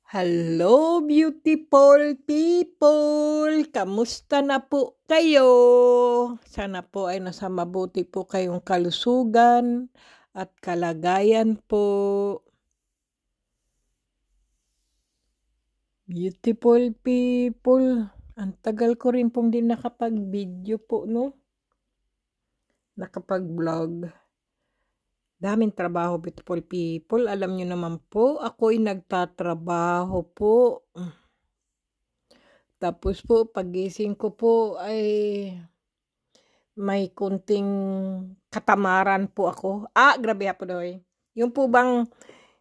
Hello, beautiful people! Kamusta na po kayo? Sana po ay nasa mabuti po kayong kalusugan at kalagayan po. Beautiful people, ang tagal ko rin pong din nakapag-video po, no? Nakapag-vlog. Daming trabaho, beautiful people. Alam nyo naman po, ako'y nagtatrabaho po. Tapos po, pagising ko po ay may kunting katamaran po ako. Grabe po doy. Yung po bang,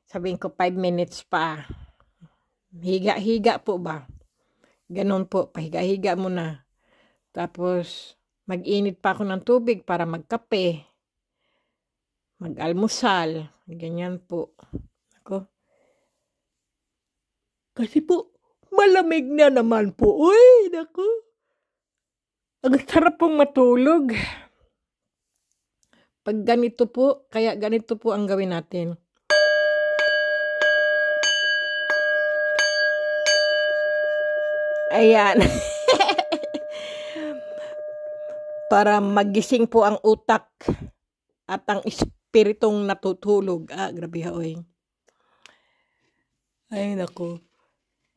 sabihin ko 5 minutes pa. Higa-higa po ba? Ganon po, pahiga-higa muna. Tapos, mag-init pa ako ng tubig para magkape. Mag-almusal. Ganyan po. Ako. Kasi po, malamig na naman po. Uy, naku. Ang sarap pong matulog. Pag ganito po, kaya ganito po ang gawin natin. Ayan. Para magising po ang utak at ang espiritong natutulog. Grabe ha, oy. Ay, naku.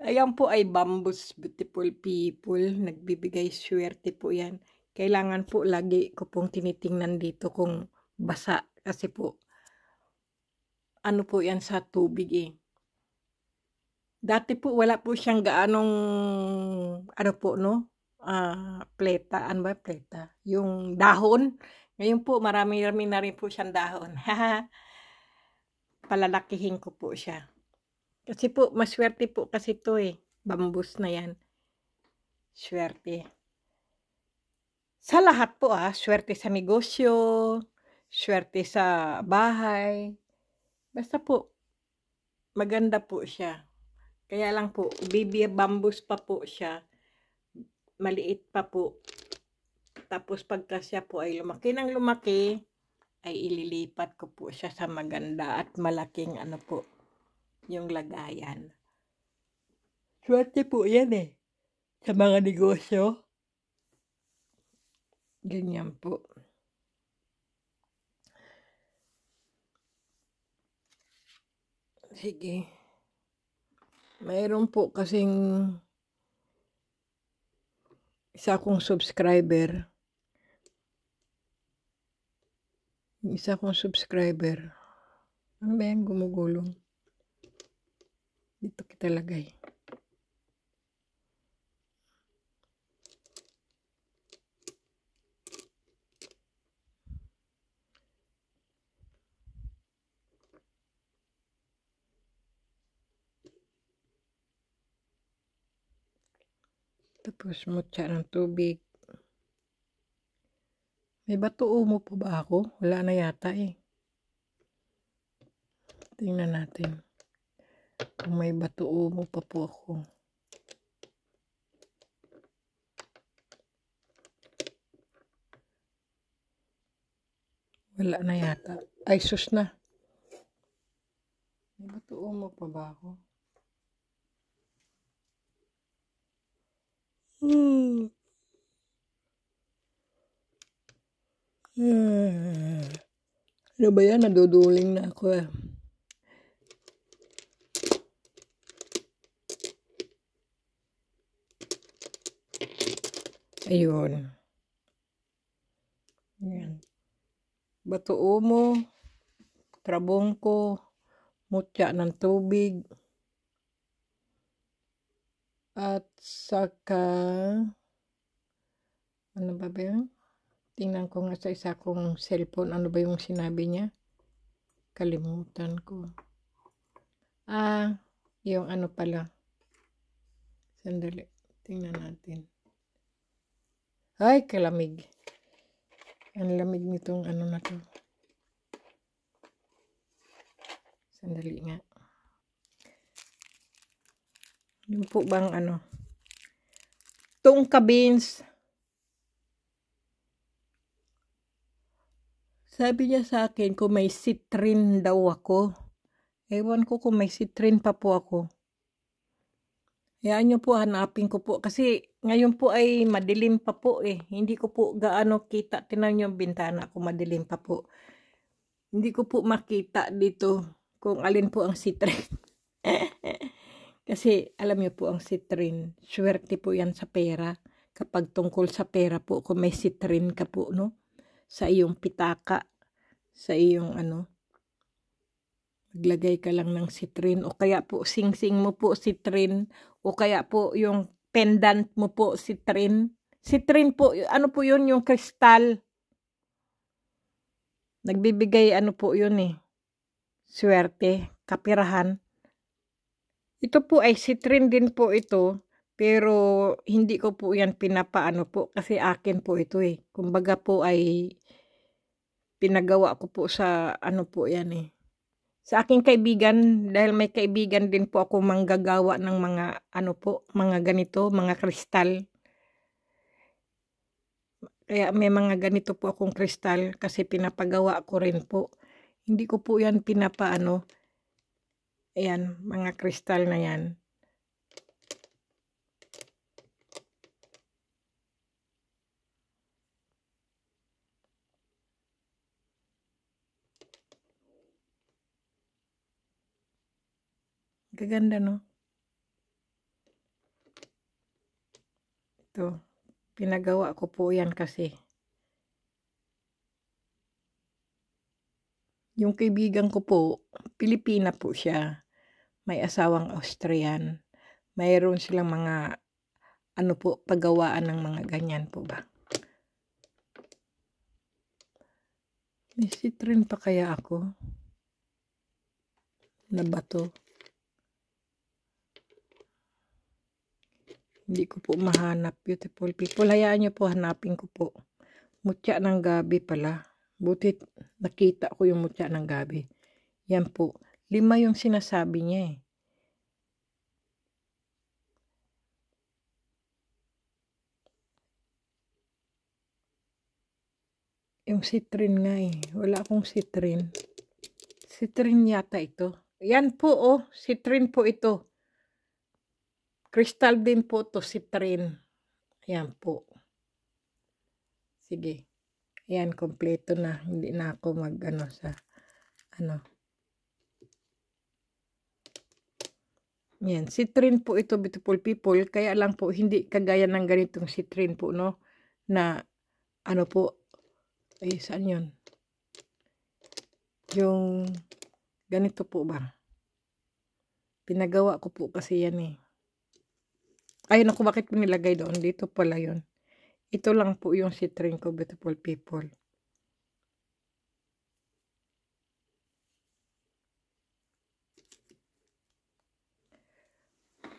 Ayan po ay bambus, beautiful people. Nagbibigay swerte po yan. Kailangan po lagi ko pong tinitingnan dito kung basa. Kasi po, ano po yan sa tubig eh. Dati po wala po siyang gaanong, ano po no? Pleta. Ano ba pleta? Yung dahon. Ngayon po, marami-rami na rin po siyang dahon. Palalakihin ko po siya. Kasi po, maswerte po kasi to eh. Bambus na yan. Swerte. Sa lahat po swerte sa negosyo, swerte sa bahay. Basta po, maganda po siya. Kaya lang po, baby bambus pa po siya. Maliit pa po. Tapos pagka siya po ay lumaki ng lumaki, ay ililipat ko po siya sa maganda at malaking ano po, yung lagayan. Swerte po yan eh. Sa mga negosyo. Ganyan po. Sige. Mayroon po kasing isa kong subscriber. Isa kong subscriber. Ano ba yan gumugulong? Dito kita lagay. Tapos mutya ng tubig. May bato mo po ba ako? Wala na yata eh. Tingnan natin. Kung may bato mo pa po ako. Wala na yata. Ay, sus na. May bato mo pa ba ako? Ano ba yan? Naduduling na ako eh. Ayun. Ayan. Bato mo, trabongko, mutya ng tubig, at saka, ano ba ba yun? Tingnan ko nga sa isa kong cellphone, ano ba yung sinabi niya? Kalimutan ko. Yung ano pala. Sandali, tingnan natin. Ay, kalamig. Ang lamig nitong ano na to. Sandali nga. Yung po bang ano? Tungka beans. Sabi niya sa akin kung may citrin daw ako. Ewan ko kung may citrin pa po ako. Hayaan niyo po, hanapin ko po. Kasi ngayon po ay madilim pa po eh. Hindi ko po gaano kita. Tingnan niyo yung bintana ko, madilim pa po. Hindi ko po makita dito kung alin po ang citrin. Kasi alam niyo po ang citrin, swerte po yan sa pera. Kapag tungkol sa pera po, kung may citrin ka po, no? Sa iyong pitaka, sa iyong maglagay ka lang ng citrin, o kaya po sing-sing mo po citrin, o kaya po yung pendant mo po citrin. Citrin po, ano po yun, yung kristal. Nagbibigay po yun eh. Swerte, kapirahan. Ito po ay citrin din po ito, pero hindi ko po yan pinapaano po kasi akin po ito eh. Kumbaga po ay pinagawa ko po sa po yan eh. Sa aking kaibigan, dahil may kaibigan din po ako manggagawa ng mga mga ganito, mga kristal. Kaya may mga ganito po akong kristal kasi pinapagawa ko rin po. Hindi ko po yan pinapaano. Ayan, mga kristal na yan. Gaganda, no? Ito, pinagawa ko po yan kasi. Yung kaibigan ko po, Pilipina po siya. May asawang Austrian. Mayroon silang mga, paggawaan ng mga ganyan po ba. May citrin pa kaya ako? Na bato. Hindi ko po mahanap, beautiful people. Hayaan niyo po, hanapin ko po. Mutya ng gabi pala. Butit nakita ko yung mutya ng gabi. Yan po. 5 yung sinasabi niya eh. Yung citrin nga eh. Wala akong citrin. Citrin yata ito. Yan po oh. Citrin po ito. Crystal din po to, citrin. Yan po. Sige. Yan, kompleto na. Hindi na ako sa Yan, citrin po ito, beautiful people. Kaya lang po, hindi kagaya ng ganitong citrin po, no? Na, po, ay, saan yun? Yung, ganito po ba? Pinagawa ko po kasi yan eh. Ay, naku, bakit ko nilagay doon? Dito pala yun. Ito lang po yung citrin ko, beautiful people.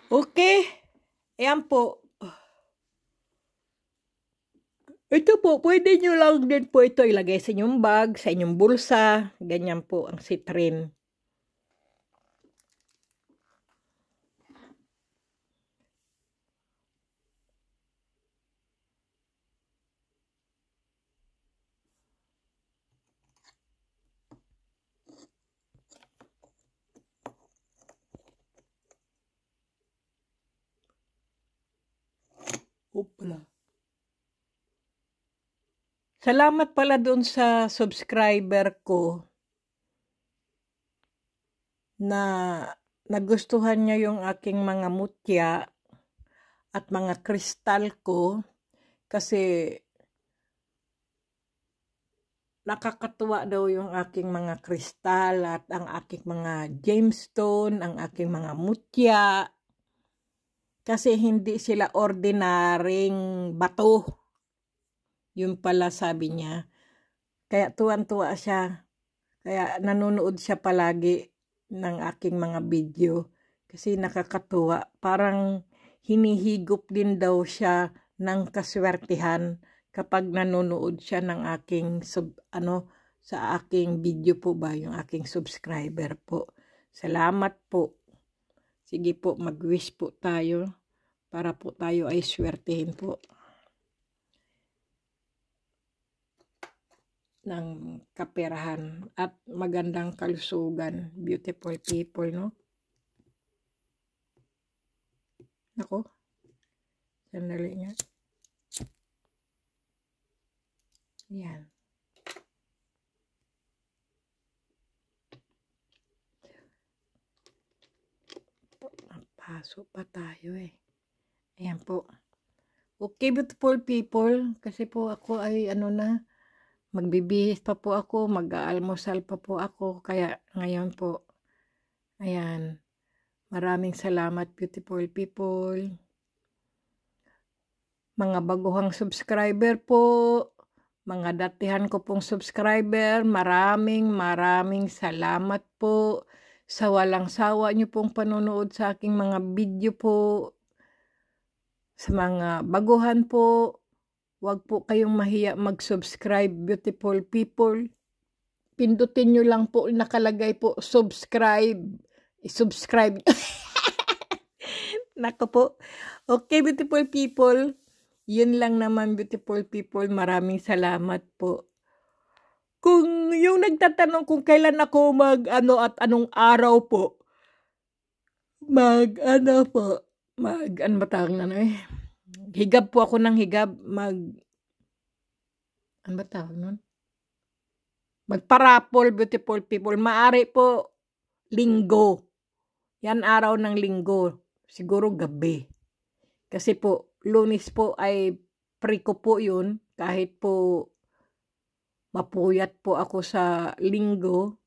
Okay. Ayan po. Ito po, pwede nyo lang din po ito ilagay sa inyong bag, sa inyong bulsa. Ganyan po ang citrin. Opla. Salamat pala doon sa subscriber ko na nagustuhan niya yung aking mga mutya at mga kristal ko kasi nakakatuwa daw yung aking mga kristal at ang aking mga gemstone, ang aking mga mutya kasi hindi sila ordinaryong bato. Yun pala sabi niya. Kaya tuwan-tuwa siya. Kaya nanonood siya palagi ng aking mga video. Kasi nakakatuwa. Parang hinihigop din daw siya ng kaswertihan kapag nanonood siya ng aking sa aking video po ba, yung aking subscriber po. Salamat po. Sige po, mag-wish po tayo para po tayo ay swertihin po ng kaperahan at magandang kalusugan, beautiful people, no? Ako, sandali nga. Yan. Pasok pa tayo eh. Ayan po. Okay, beautiful people. Kasi po ako ay magbibihis pa po ako, mag-aalmusal pa po ako. Kaya ngayon po, ayan. Maraming salamat, beautiful people. Mga baguhang subscriber po, mga datihan ko pong subscriber, maraming salamat po sa walang sawa nyo pong panonood sa aking mga video po. Sa mga baguhan po, wag po kayong mahiya mag-subscribe, beautiful people. Pindutin nyo lang po, nakalagay po, subscribe. I-subscribe. Nako po. Okay, beautiful people. Yun lang naman, beautiful people. Maraming salamat po. Kung yung nagtatanong kung kailan ako ano at anong araw po, ano ba tawag na higab po ako ng higab, ano ba tawag nun? Magparapol, beautiful people. Maari po, linggo. Yan araw ng linggo. Siguro gabi. Kasi po, Lunes po ay free ko po yun. Kahit po mapuyat po ako sa linggo,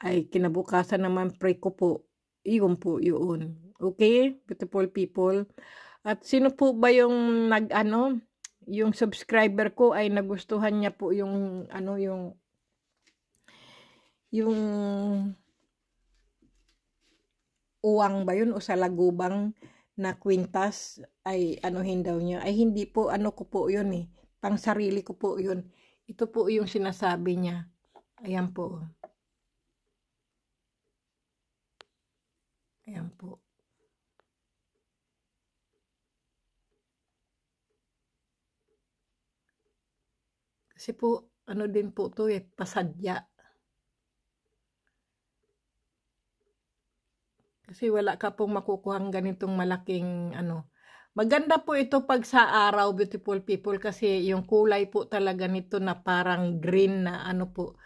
ay kinabukasan naman free ko po. Iyon po yun. Okay, beautiful people. At sino po ba yung yung subscriber ko ay nagustuhan niya po yung uwang ba yun o salagubang na kwintas ay anuhin daw niya. Ay hindi po, ko po yun eh. Pang sarili ko po yun. Ito po yung sinasabi niya. Ayan po. Ayan po. Kasi po, din po to eh, pasadya. Kasi wala ka pong makukuhang ganitong malaking Maganda po ito pag sa araw, beautiful people, kasi yung kulay po talaga nito na parang green na po.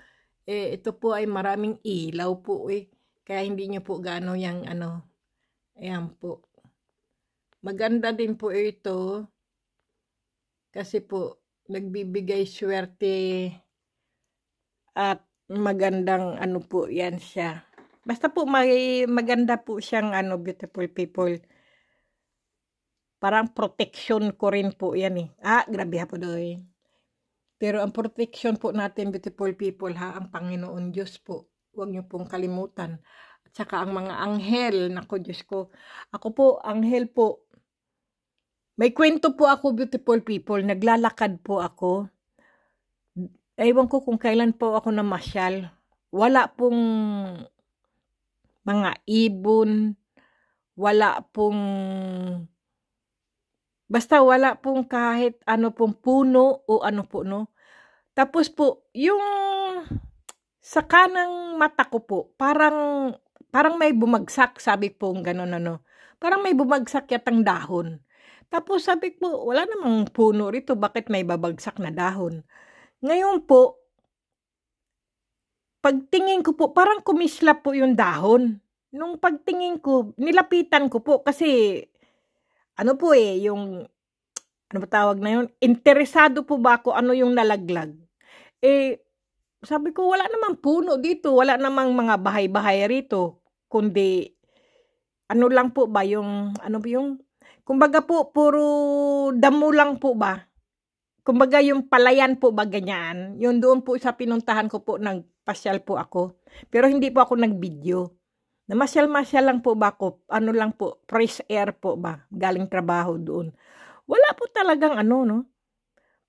Ito po ay maraming ilaw po eh. Kaya hindi nyo po gaano yung ayan po. Maganda din po ito. Kasi po, nagbibigay swerte at magandang po yan siya. Basta po maganda po siyang beautiful people. Parang protection ko rin po yan eh. Grabe po doy. Pero ang protection po natin, beautiful people ang Panginoon Diyos po. Huwag niyo pong kalimutan. At saka ang mga anghel, nako Diyos ko. Ako po, anghel po. May kwento po ako, beautiful people. Naglalakad po ako. Ewan ko kung kailan po ako namasyal. Wala pong mga ibon, wala pong wala pong kahit pong puno o po Tapos po, yung sa kanang mata ko po, parang may bumagsak, sabi po gano'n Parang may bumagsak yatang dahon. Tapos sabi ko, wala namang puno rito, bakit may babagsak na dahon? Ngayon po, pagtingin ko po, parang kumislap po yung dahon. Nung pagtingin ko, nilapitan ko po kasi, po yung, ba tawag na yun? Interesado po ba ako yung nalaglag? Sabi ko, wala namang puno dito, wala namang mga bahay-bahay rito, kundi, lang po ba yung, kumbaga po, puro damo lang po ba? Kumbaga yung palayan po ba ganyan? Yun doon po sa pinuntahan ko po, nagpasyal po ako. Pero hindi po ako nag-video. Namasyal-masyal lang po ba ako? Lang po, fresh air po ba? Galing trabaho doon. Wala po talagang no?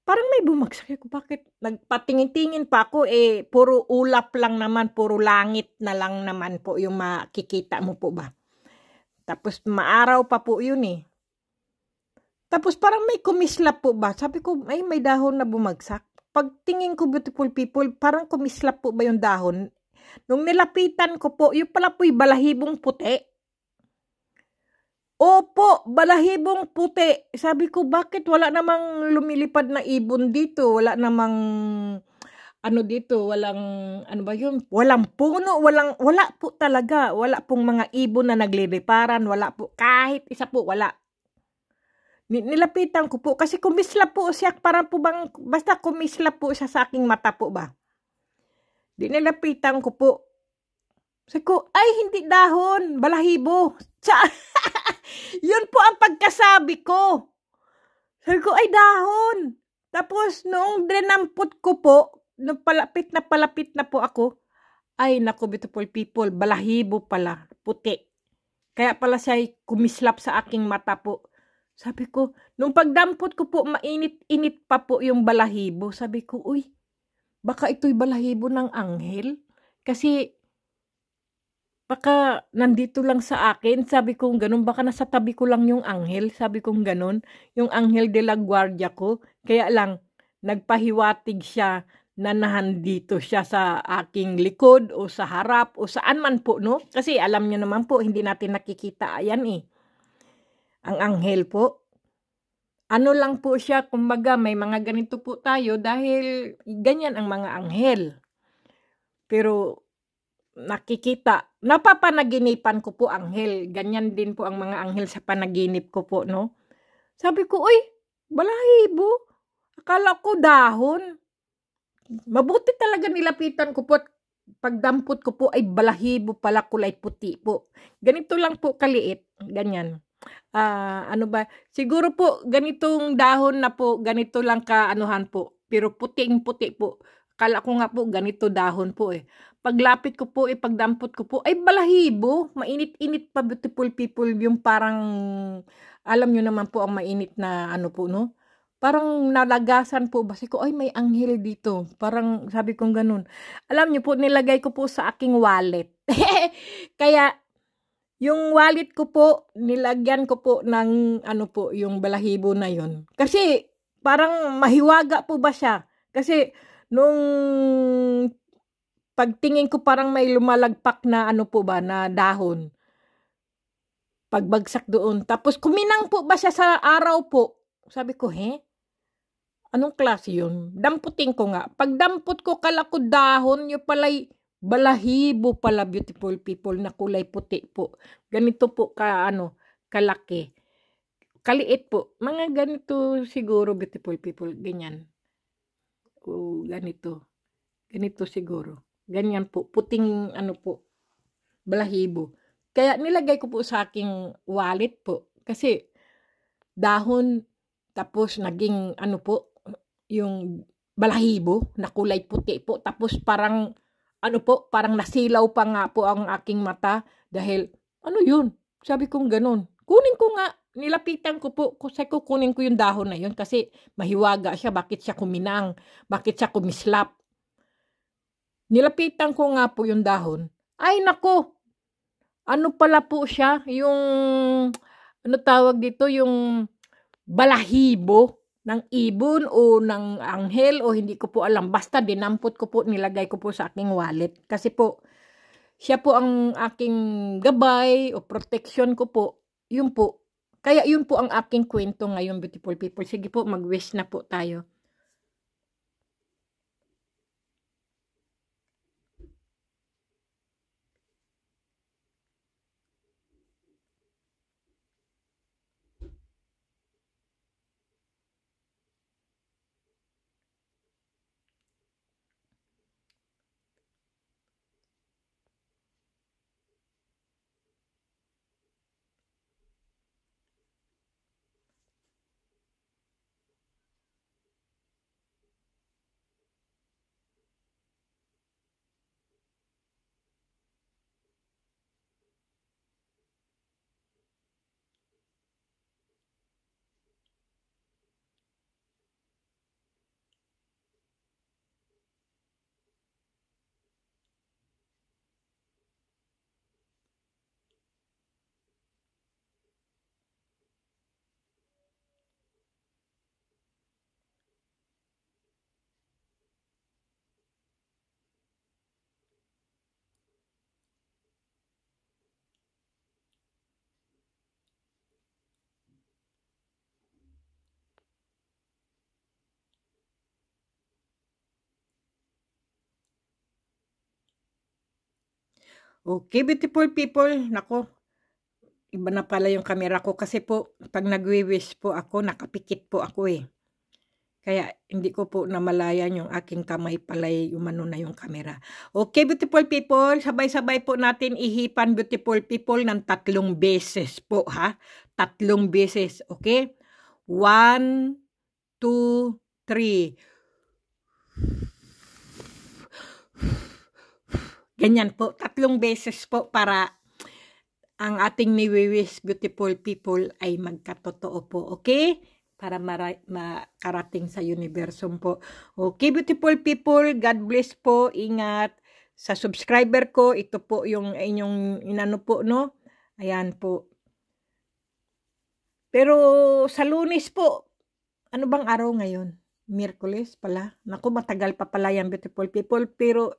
Parang may bumagsak ako. Bakit? Nagpatingin-tingin pa ako puro ulap lang naman, puro langit na lang naman po yung makikita mo po ba? Tapos maaraw pa po yun eh. Tapos parang may kumislap po ba? Sabi ko, may dahon na bumagsak. Pagtingin ko, beautiful people, parang kumislap po ba yung dahon? Nung nilapitan ko po, yung pala po'y balahibong puti. Opo, balahibong puti. Sabi ko, bakit wala namang lumilipad na ibon dito? Wala namang ano dito, walang ano ba yun? Walang puno, wala po talaga. Wala pong mga ibon na nagliliparan, wala po kahit isa po, wala. Nilapitan ko po kasi kumislap po siya, para po bang basta kumislap po siya sa aking mata po ba. Nilapitan ko po. Sabi ko, ay hindi dahon, balahibo. Yun po ang pagkasabi ko. Sabi ko, ay dahon. Tapos noong dinampot ko po, nung palapit na po ako, ay naku, beautiful people, balahibo pala, puti. Kaya pala siya kumislap sa aking mata po. Sabi ko, nung pagdampot ko po, mainit-init pa po yung balahibo. Sabi ko, uy, baka ito'y balahibo ng anghel. Kasi, baka nandito lang sa akin. Sabi ko ganun, baka nasa tabi ko lang yung anghel. Sabi ko ganun, yung anghel de la guardia ko. Kaya lang, nagpahiwatig siya na nandito siya sa aking likod o sa harap o saan man po, no? Kasi alam nyo naman po, hindi natin nakikita ayan eh. Ang anghel po. Ano lang po siya, kumbaga may mga ganito po tayo dahil ganyan ang mga anghel. Pero nakikita, napapanaginipan ko po anghel. Ganyan din po ang mga anghel sa panaginip ko po, no? Sabi ko, uy, balahibo. Akala ko dahon. Mabuti talaga nilapitan ko po at pagdampot ko po ay balahibo pala, kulay puti po. Ganito lang po kaliit, ganyan. Ano ba, siguro po ganitong dahon na po, ganito lang kaanuhan po, pero puting-puti po. Akala ko nga po ganito dahon po eh. Paglapit ko po, pagdampot ko po, ay balahibo. Mainit-init pa, beautiful people, yung parang, alam nyo naman po ang mainit na ano po, no? Parang nalagasan po, basi ko, ay may anghel dito. Parang sabi kong ganun. Alam nyo po, nilagay ko po sa aking wallet. Kaya, yung wallet ko po, nilagyan ko po ng ano po, yung balahibo na yon. Kasi parang mahiwaga po ba siya? Kasi nung pagtingin ko parang may lumalagpak na ano po ba, na dahon. Pagbagsak doon. Tapos kuminang po ba siya sa araw po? Sabi ko, anong klase yun? Damputin ko nga. Pagdampot ko, kala ko dahon, yung pala'y balahibo pala, beautiful people, na kulay puti po. Ganito po kalaki. Kaliit po. Mga ganito siguro, beautiful people. Ganyan. O, ganito. Ganito siguro. Ganyan po. Puting po, balahibo. Kaya nilagay ko po sa aking wallet po. Kasi dahon, tapos naging po, yung balahibo na kulay puti po. Tapos parang parang nasilaw pa nga po ang aking mata dahil, yun? Sabi kong ganun. Kunin ko nga, nilapitan ko po, kasi kunin ko yung dahon na yun kasi mahiwaga siya, bakit siya kuminang, bakit siya kumislap. Nilapitan ko nga po yung dahon. Ay nako, ano pala po siya, yung, tawag dito, yung balahibo ng ibon o ng anghel o hindi ko po alam. Basta dinampot ko po, nilagay ko po sa aking wallet. Kasi po, siya po ang aking gabay o protection ko po. Yun po. Kaya yun po ang aking kwento ngayon, beautiful people. Sige po, mag-wish na po tayo. Okay, beautiful people. Nako, iba na pala yung camera ko kasi po, pag nagwi-wish po ako, nakapikit po ako eh. Kaya hindi ko po namalayan yung aking kamay pala'y umano na yung camera. Okay, beautiful people, sabay-sabay po natin ihipan, beautiful people, ng 3 beses po, ha? 3 beses, okay? 1, 2, 3. Ganyan po, 3 beses po para ang ating niwi-wish, beautiful people, ay magkatotoo po, okay? Para makarating sa universum po. Okay, beautiful people, God bless po, ingat. Sa subscriber ko, ito po yung inyong inano po, no? Ayan po. Pero sa Lunes po, ano bang araw ngayon? Miyerkules pala. Naku, matagal pa pala yan, beautiful people. Pero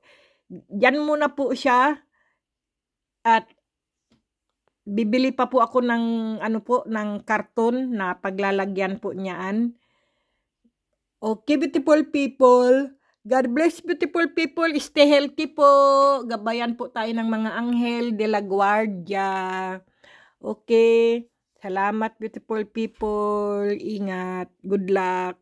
yan muna po siya. At bibili pa po ako ng ano po, ng karton na paglalagyan po niyaan. Okay, beautiful people. God bless, beautiful people. Stay healthy po. Gabayan po tayo ng mga anghel de la guardia. Okay. Salamat, beautiful people. Ingat. Good luck.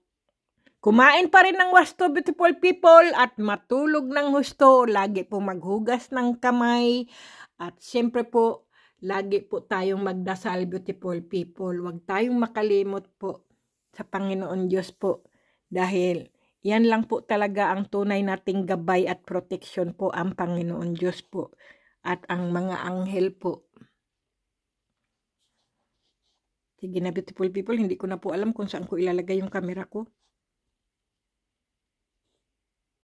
Kumain pa rin ng wasto, beautiful people, at matulog ng husto. Lagi po maghugas ng kamay. At siyempre po, lagi po tayong magdasal, beautiful people. Huwag tayong makalimot po sa Panginoon Diyos po. Dahil yan lang po talaga ang tunay nating gabay at protection po, ang Panginoon Diyos po. At ang mga anghel po. Sige na, beautiful people, hindi ko na po alam kung saan ko ilalagay yung camera ko.